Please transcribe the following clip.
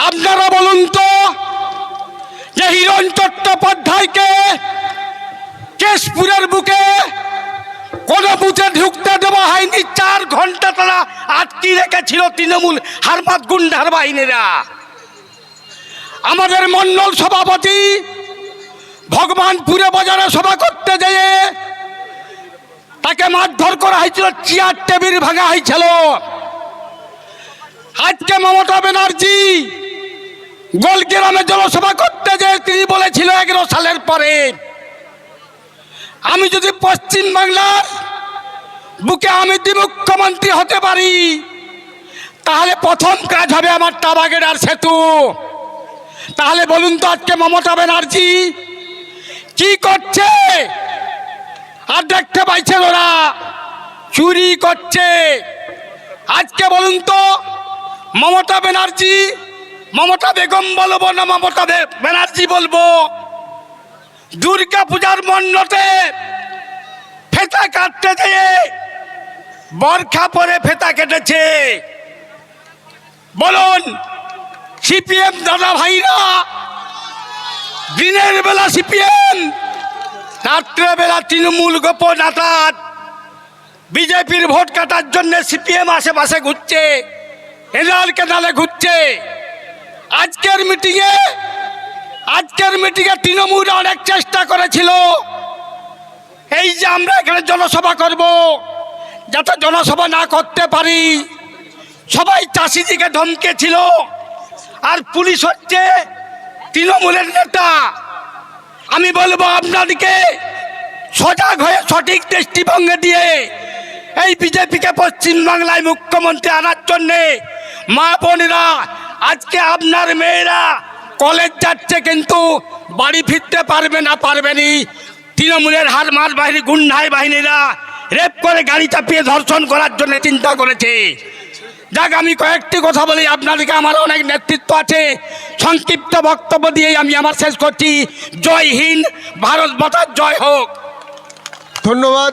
আপনারা বলুন তো, যে হিরণ চট্টোপাধ্যায়কে কেশপুরের বুকে কোন বুথে ঢুকতে দেওয়া হয়নি। 4 ঘন্টা তারা আটকে রেখেছিল তৃণমূল হারমাত গুন্ডার বাহিনীরা। আমাদের মন্ডল সভাপতি ভগবানপুরে বাজারে সভা করতে যেয়ে তাকে মারধর করা হয়েছিল, চেয়ার টেবিল ভাঙা হয়েছিল। আজকে মমতা ব্যানার্জি গোলগ্রামে জনসভা করতে যেয়ে তিনি বলেছিল 11 সালের পরে আমি যদি পশ্চিম বাংলার বুকে আমি মুখ্যমন্ত্রী হতে পারি, তাহলে প্রথম কাজ হবে আমার টাবাগেড়ার সেতু। তাহলে বলুন তো, আজকে মমতা ব্যানার্জি কি করছে? আর দেখতে পাইছেন ওরা চুরি করছে। আজকে বলুন তো, মমতা ব্যানার্জি, মমতা বেগম বলবো না মমতা ব্যানার্জি বলবো, দুর্গা পূজার মণ্ডপে ফেতা কাটতে যেয়ে বরখা পরে ফেতা কেটেছে। বলুন, সিপিএম দাদা ভাইরা দিনের বেলা সিপিএম, রাত্রেবেলা তৃণমূল গোপন আঘাত, বিজেপির ভোট কাটার জন্য সিপিএম আশেপাশে ঘুরছে, এনাল কেনালে ঘুরছে। আজকের মিটিংয়ে তৃণমূল অনেক চেষ্টা করেছিল এই যে আমরা এখানে জনসভা করব, যাতে জনসভা না করতে পারি। সবাই চাষিদিকে ধমকেছিল। আর পুলিশ হচ্ছে তৃণমূলের নেতা। আমি বলবো আপনাদেরকে সজাগ হয়ে সঠিক দৃষ্টিভঙ্গি দিয়ে এই বিজেপিকে পশ্চিমবাংলায় মুখ্যমন্ত্রী আনার জন্যে, মা বোনেরা, আজকে আপনার মেয়েরা কলেজ যাচ্ছে কিন্তু বাড়ি ফিরতে পারবেনি। তৃণমূলের হারমার বাহিনী, গুন্ডাই বাহিনীরা রেপ করে গাড়ি চাপিয়ে ধর্ষণ করার জন্য চিন্তা করেছে। যাক, আমি কয়েকটি কথা বলি, আপনাদেরকে আমার অনেক নেতৃত্ব আছে। সংক্ষিপ্ত বক্তব্য দিয়ে আমি আমার শেষ করছি। জয় হিন্দ, ভারত মাতার জয় হোক। ধন্যবাদ।